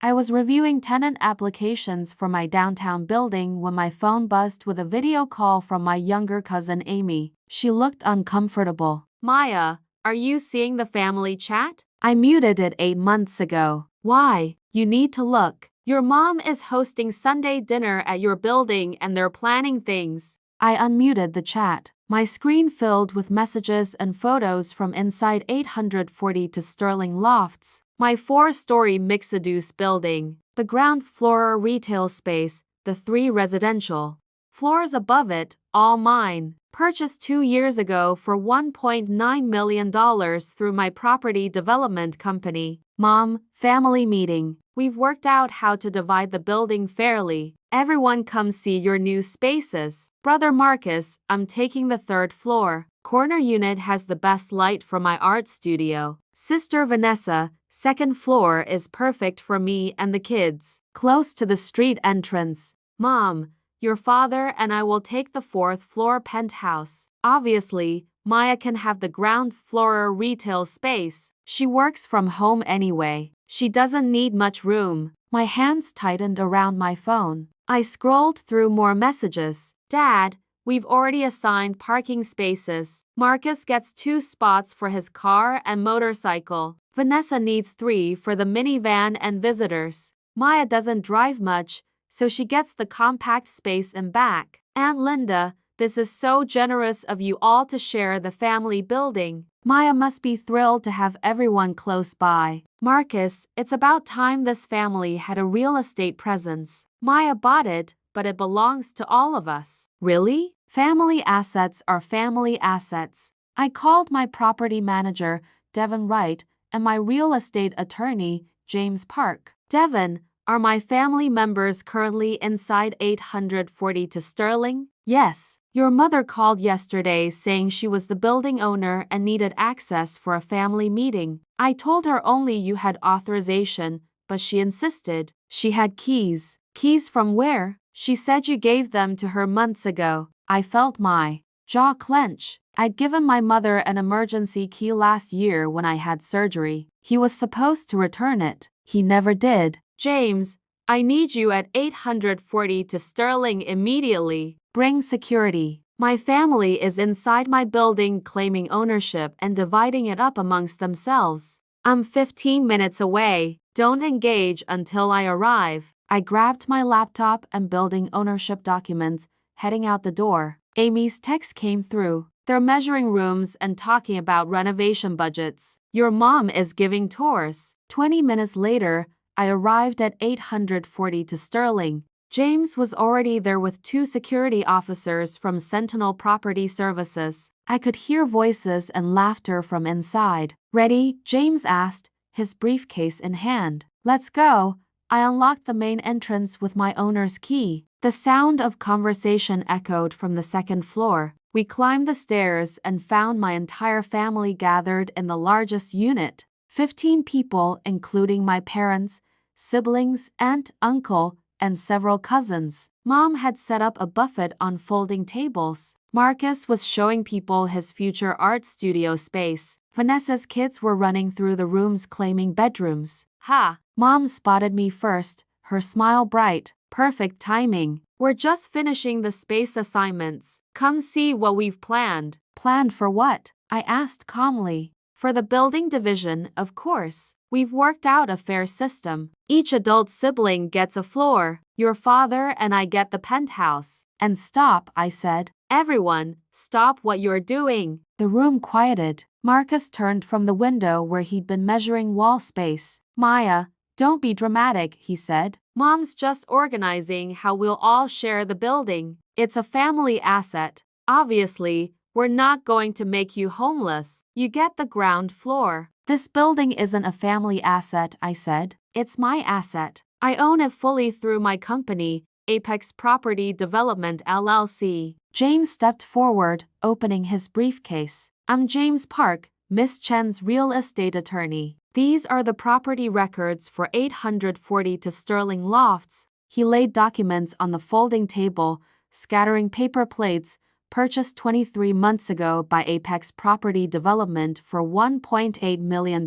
I was reviewing tenant applications for my downtown building when my phone buzzed with a video call from my younger cousin Amy. She looked uncomfortable. Maya, are you seeing the family chat? I muted it 8 months ago. Why? You need to look. Your mom is hosting Sunday dinner at your building and they're planning things. I unmuted the chat. My screen filled with messages and photos from inside 840 to Sterling Lofts, my 4-story mixed-use building. The ground floor retail space, the 3 residential floors above it, all mine. Purchased 2 years ago for $1.9 million through my property development company. Mom, family meeting. We've worked out how to divide the building fairly. Everyone come see your new spaces. Brother Marcus, I'm taking the 3rd floor. Corner unit has the best light for my art studio. Sister Vanessa, 2nd floor is perfect for me and the kids. Close to the street entrance. Mom, your father and I will take the 4th floor penthouse. Obviously, Maya can have the ground floor retail space. She works from home anyway. She doesn't need much room. My hands tightened around my phone. I scrolled through more messages. Dad, we've already assigned parking spaces. Marcus gets 2 spots for his car and motorcycle. Vanessa needs 3 for the minivan and visitors. Maya doesn't drive much, so she gets the compact space in back. Aunt Linda, this is so generous of you all to share the family building. Maya must be thrilled to have everyone close by. Marcus, it's about time this family had a real estate presence. Maya bought it, but it belongs to all of us. Really? Family assets are family assets. I called my property manager, Devin Wright, and my real estate attorney, James Park. Devin, are my family members currently inside 840 to Sterling? Yes. Your mother called yesterday saying she was the building owner and needed access for a family meeting. I told her only you had authorization, but she insisted. She had keys. Keys from where? She said you gave them to her months ago. I felt my jaw clench. I'd given my mother an emergency key last year when I had surgery. He was supposed to return it. He never did. James, I need you at 840 to Sterling immediately. Bring security. My family is inside my building claiming ownership and dividing it up amongst themselves. I'm 15 minutes away. Don't engage until I arrive. I grabbed my laptop and building ownership documents, heading out the door. Amy's text came through. They're measuring rooms and talking about renovation budgets. Your mom is giving tours. 20 minutes later, I arrived at 840 to Sterling. James was already there with 2 security officers from Sentinel Property Services. I could hear voices and laughter from inside. Ready? James asked, his briefcase in hand. Let's go. I unlocked the main entrance with my owner's key. The sound of conversation echoed from the 2nd floor. We climbed the stairs and found my entire family gathered in the largest unit. 15 people, including my parents, siblings, aunt, uncle, and several cousins. Mom had set up a buffet on folding tables. Marcus was showing people his future art studio space. Vanessa's kids were running through the rooms claiming bedrooms. Ha! Mom spotted me first, her smile bright. Perfect timing. We're just finishing the space assignments. Come see what we've planned. Planned for what? I asked calmly. For the building division, of course. We've worked out a fair system. Each adult sibling gets a floor. Your father and I get the penthouse. And stop, I said. Everyone, stop what you're doing. The room quieted. Marcus turned from the window where he'd been measuring wall space. Maya, don't be dramatic, he said. Mom's just organizing how we'll all share the building. It's a family asset. Obviously, we're not going to make you homeless. You get the ground floor. This building isn't a family asset, I said. It's my asset. I own it fully through my company, Apex Property Development LLC. James stepped forward, opening his briefcase. I'm James Park, Miss Chen's real estate attorney. These are the property records for 840 to Sterling Lofts. He laid documents on the folding table, scattering paper plates, purchased 23 months ago by Apex Property Development for $1.8 million.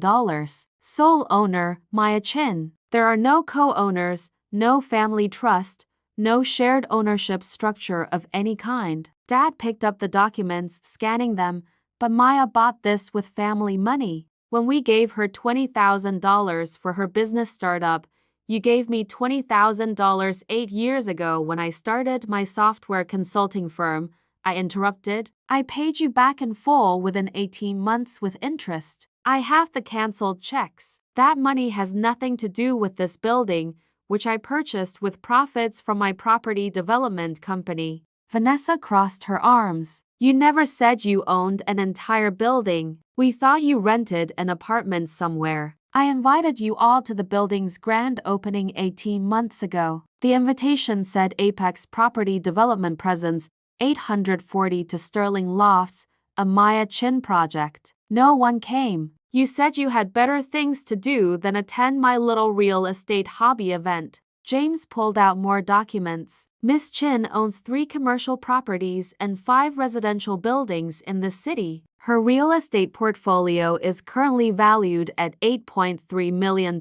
Sole owner, Maya Chen. There are no co-owners, no family trust, no shared ownership structure of any kind. Dad picked up the documents, scanning them, but Maya bought this with family money. When we gave her $20,000 for her business startup, you gave me $20,000 8 years ago when I started my software consulting firm, I interrupted. I paid you back in full within 18 months with interest. I have the canceled checks. That money has nothing to do with this building, which I purchased with profits from my property development company. Vanessa crossed her arms. You never said you owned an entire building. We thought you rented an apartment somewhere. I invited you all to the building's grand opening 18 months ago. The invitation said Apex Property Development Presents 840 to Sterling Lofts, a Maya Chin project. No one came. You said you had better things to do than attend my little real estate hobby event. James pulled out more documents. Miss Chin owns 3 commercial properties and 5 residential buildings in the city. Her real estate portfolio is currently valued at $8.3 million.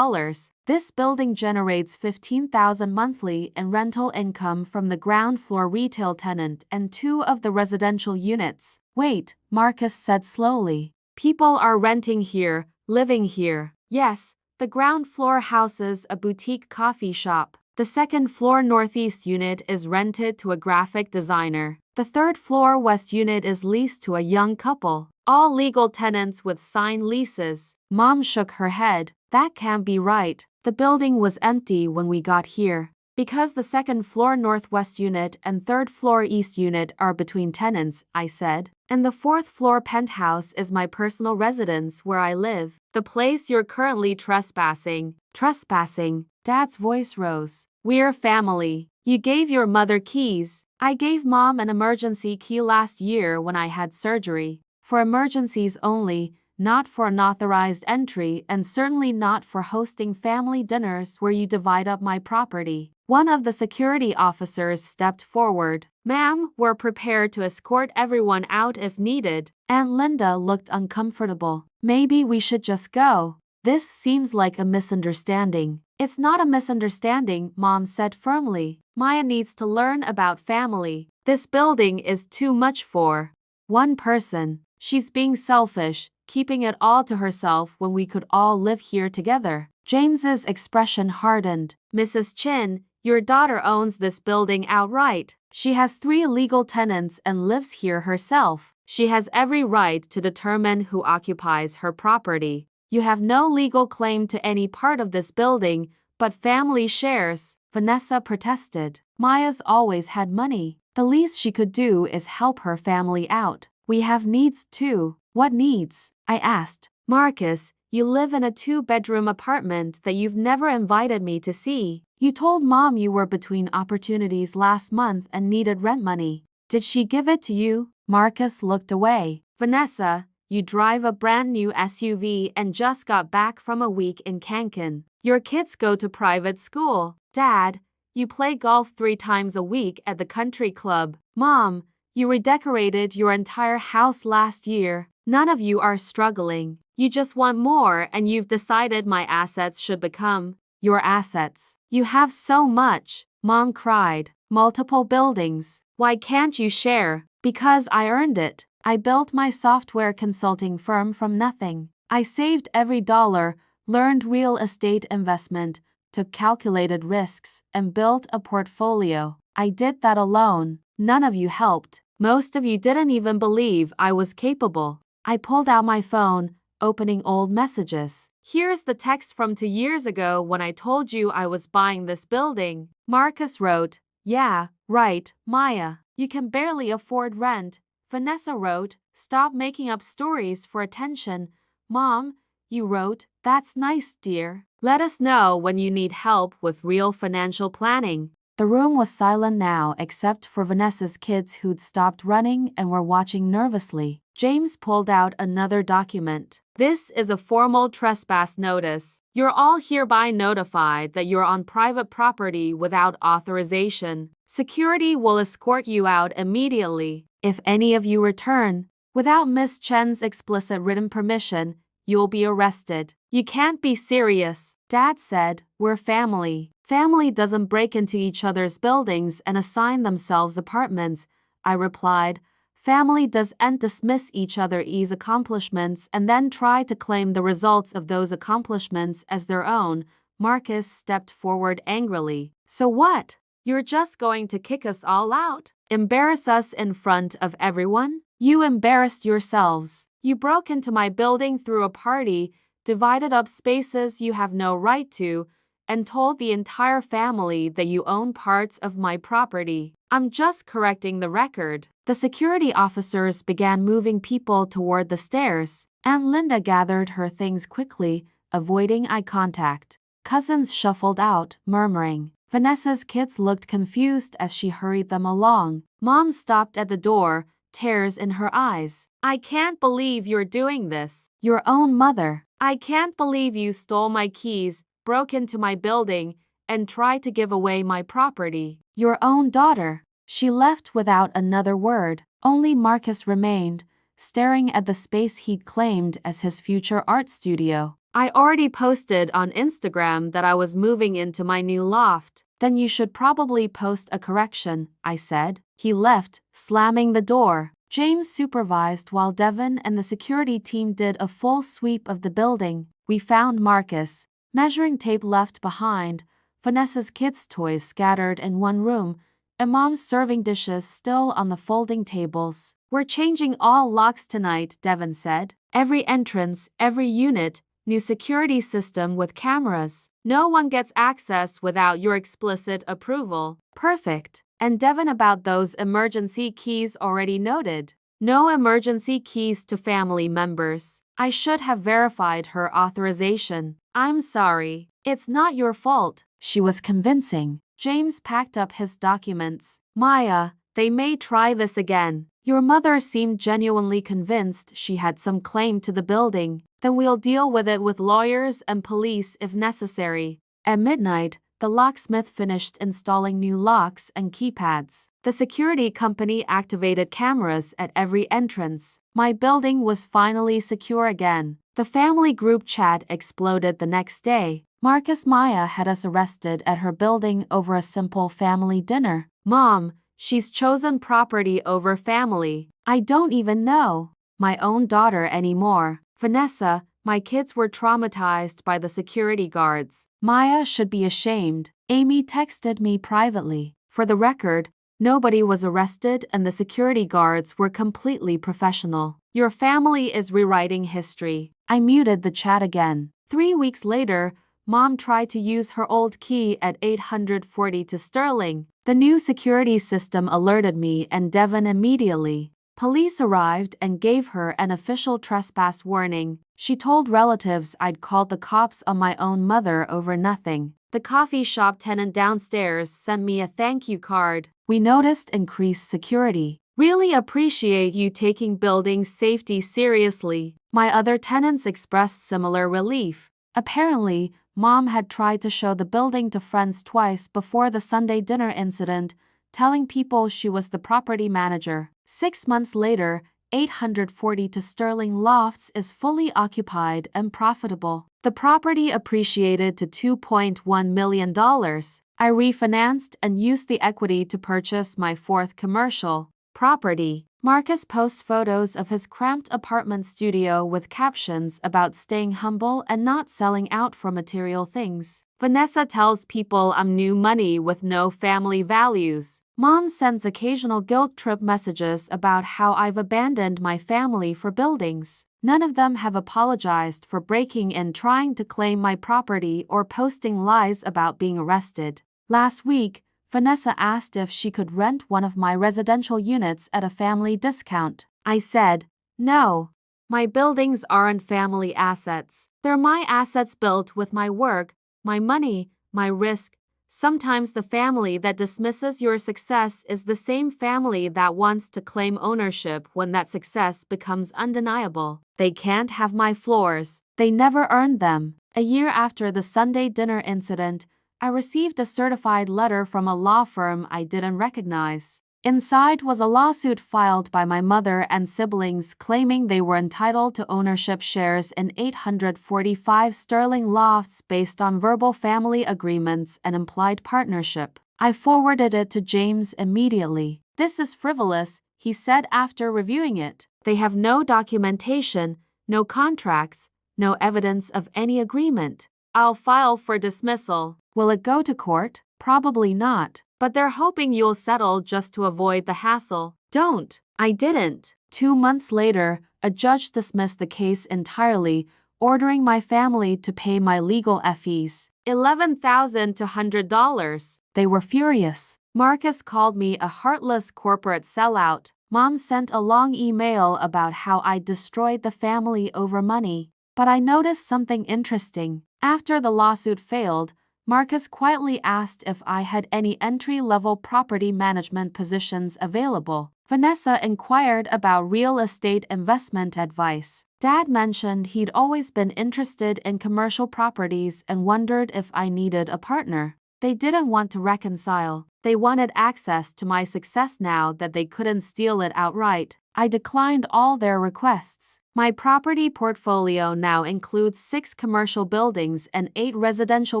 This building generates $15,000 monthly in rental income from the ground floor retail tenant and 2 of the residential units. Wait, Marcus said slowly. People are renting here, living here. Yes, the ground floor houses a boutique coffee shop. The second floor northeast unit is rented to a graphic designer. The third floor west unit is leased to a young couple. All legal tenants with signed leases. Mom shook her head. That can't be right. The building was empty when we got here. Because the second floor northwest unit and third floor east unit are between tenants, I said. And the fourth floor penthouse is my personal residence where I live. The place you're currently trespassing. Trespassing? Dad's voice rose. We're family. You gave your mother keys. I gave Mom an emergency key last year when I had surgery. For emergencies only, not for unauthorized entry and certainly not for hosting family dinners where you divide up my property. One of the security officers stepped forward. Ma'am, we're prepared to escort everyone out if needed. Aunt Linda looked uncomfortable. Maybe we should just go. This seems like a misunderstanding. It's not a misunderstanding, Mom said firmly. Maya needs to learn about family. This building is too much for one person. She's being selfish, keeping it all to herself when we could all live here together. James's expression hardened. Mrs. Chin, your daughter owns this building outright. She has 3 legal tenants and lives here herself. She has every right to determine who occupies her property. You have no legal claim to any part of this building, but family shares. Vanessa protested. Maya's always had money. The least she could do is help her family out. We have needs too. What needs? I asked. Marcus, you live in a 2-bedroom apartment that you've never invited me to see. You told Mom you were between opportunities last month and needed rent money. Did she give it to you? Marcus looked away. Vanessa, you drive a brand new SUV and just got back from a week in Cancun. Your kids go to private school. Dad, you play golf 3 times a week at the country club. Mom, you redecorated your entire house last year. None of you are struggling. You just want more and you've decided my assets should become your assets. You have so much, Mom cried. Multiple buildings. Why can't you share? Because I earned it. I built my software consulting firm from nothing. I saved every dollar, learned real estate investment, took calculated risks, and built a portfolio. I did that alone. None of you helped. Most of you didn't even believe I was capable. I pulled out my phone, opening old messages. Here's the text from 2 years ago when I told you I was buying this building. Marcus wrote, yeah, right, Maya. You can barely afford rent. Vanessa wrote, stop making up stories for attention. Mom, you wrote, that's nice, dear. Let us know when you need help with real financial planning. The room was silent now except for Vanessa's kids who'd stopped running and were watching nervously. James pulled out another document. This is a formal trespass notice. You're all hereby notified that you're on private property without authorization. Security will escort you out immediately. If any of you return, without Miss Chen's explicit written permission, you'll be arrested. You can't be serious. Dad said, we're family. Family doesn't break into each other's buildings and assign themselves apartments. I replied, family doesn't dismiss each other's accomplishments and then try to claim the results of those accomplishments as their own. Marcus stepped forward angrily. So what? You're just going to kick us all out? Embarrass us in front of everyone? You embarrassed yourselves. You broke into my building through a party, divided up spaces you have no right to, and told the entire family that you own parts of my property. I'm just correcting the record. The security officers began moving people toward the stairs, and Linda gathered her things quickly, avoiding eye contact. Cousins shuffled out, murmuring. Vanessa's kids looked confused as she hurried them along. Mom stopped at the door, tears in her eyes. I can't believe you're doing this. Your own mother. I can't believe you stole my keys, broke into my building, and tried to give away my property. Your own daughter. She left without another word. Only Marcus remained, staring at the space he'd claimed as his future art studio. I already posted on Instagram that I was moving into my new loft. Then you should probably post a correction, I said. He left, slamming the door. James supervised while Devon and the security team did a full sweep of the building. We found Marcus, measuring tape left behind, Vanessa's kids' toys scattered in one room, and Mom's serving dishes still on the folding tables. We're changing all locks tonight, Devon said. Every entrance, every unit, new security system with cameras. No one gets access without your explicit approval. Perfect. And Devon, about those emergency keys already noted. No emergency keys to family members. I should have verified her authorization. I'm sorry. It's not your fault. She was convincing. James packed up his documents. Maya, they may try this again. Your mother seemed genuinely convinced she had some claim to the building. Then we'll deal with it with lawyers and police if necessary. At midnight, the locksmith finished installing new locks and keypads. The security company activated cameras at every entrance. My building was finally secure again. The family group chat exploded the next day. Marcus Maya had us arrested at her building over a simple family dinner. Mom, she's chosen property over family. I don't even know my own daughter anymore. Vanessa, my kids were traumatized by the security guards. Maya should be ashamed. Amy texted me privately. For the record, nobody was arrested and the security guards were completely professional. Your family is rewriting history. I muted the chat again. 3 weeks later, Mom tried to use her old key at 840 to Sterling. The new security system alerted me and Devon immediately. Police arrived and gave her an official trespass warning. She told relatives I'd called the cops on my own mother over nothing. The coffee shop tenant downstairs sent me a thank you card. We noticed increased security. Really appreciate you taking building safety seriously. My other tenants expressed similar relief. Apparently, Mom had tried to show the building to friends twice before the Sunday dinner incident, telling people she was the property manager. 6 months later, 840 to Sterling Lofts is fully occupied and profitable. The property appreciated to $2.1 million. I refinanced and used the equity to purchase my fourth commercial property. Marcus posts photos of his cramped apartment studio with captions about staying humble and not selling out for material things. Vanessa tells people I'm new money with no family values. Mom sends occasional guilt trip messages about how I've abandoned my family for buildings. None of them have apologized for breaking in trying to claim my property or posting lies about being arrested. Last week, Vanessa asked if she could rent one of my residential units at a family discount. I said, no. My buildings aren't family assets. They're my assets built with my work, my money, my risk. Sometimes the family that dismisses your success is the same family that wants to claim ownership when that success becomes undeniable. They can't have my floors. They never earned them. A year after the Sunday dinner incident, I received a certified letter from a law firm I didn't recognize. Inside was a lawsuit filed by my mother and siblings claiming they were entitled to ownership shares in 845 sterling lofts based on verbal family agreements and implied partnership. I forwarded it to James immediately. "This is frivolous," he said after reviewing it. "They have no documentation, no contracts, no evidence of any agreement." "I'll file for dismissal." "Will it go to court?" "Probably not. But they're hoping you'll settle just to avoid the hassle." "Don't." I didn't. 2 months later, a judge dismissed the case entirely, ordering my family to pay my legal fees. $11,200. They were furious. Marcus called me a heartless corporate sellout. Mom sent a long email about how I destroyed the family over money. But I noticed something interesting. After the lawsuit failed, Marcus quietly asked if I had any entry-level property management positions available. Vanessa inquired about real estate investment advice. Dad mentioned he'd always been interested in commercial properties and wondered if I needed a partner. They didn't want to reconcile. They wanted access to my success now that they couldn't steal it outright. I declined all their requests. My property portfolio now includes 6 commercial buildings and 8 residential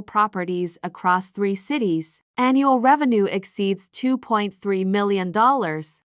properties across 3 cities. Annual revenue exceeds $2.3 million.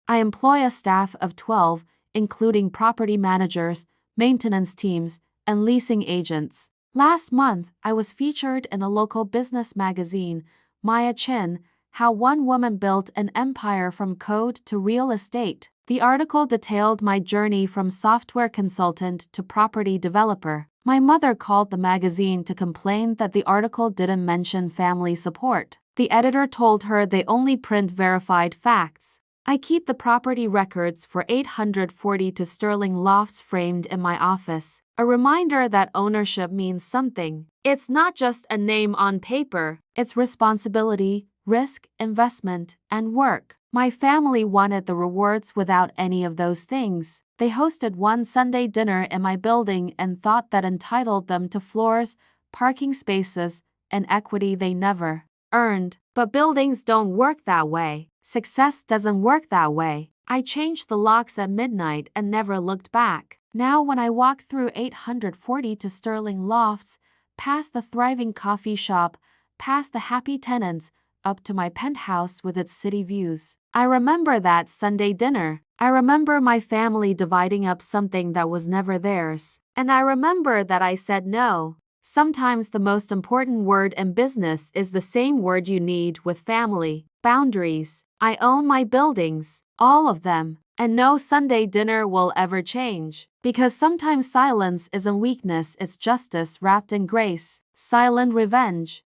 I employ a staff of 12, including property managers, maintenance teams, and leasing agents. Last month, I was featured in a local business magazine, Maya Chin, How One Woman Built an Empire from Code to Real Estate. The article detailed my journey from software consultant to property developer. My mother called the magazine to complain that the article didn't mention family support. The editor told her they only print verified facts. I keep the property records for 842 sterling lofts framed in my office, a reminder that ownership means something. It's not just a name on paper, it's responsibility, risk, investment, and work. My family wanted the rewards without any of those things. They hosted one Sunday dinner in my building and thought that entitled them to floors, parking spaces, and equity they never earned. But buildings don't work that way. Success doesn't work that way. I changed the locks at midnight and never looked back. Now when I walk through 842 sterling lofts, past the thriving coffee shop, past the happy tenants, up to my penthouse with its city views, I remember that Sunday dinner. I remember my family dividing up something that was never theirs. And I remember that I said no. Sometimes the most important word in business is the same word you need with family: boundaries. I own my buildings, all of them, and no Sunday dinner will ever change. Because sometimes silence isn't weakness, it's justice wrapped in grace. Silent revenge.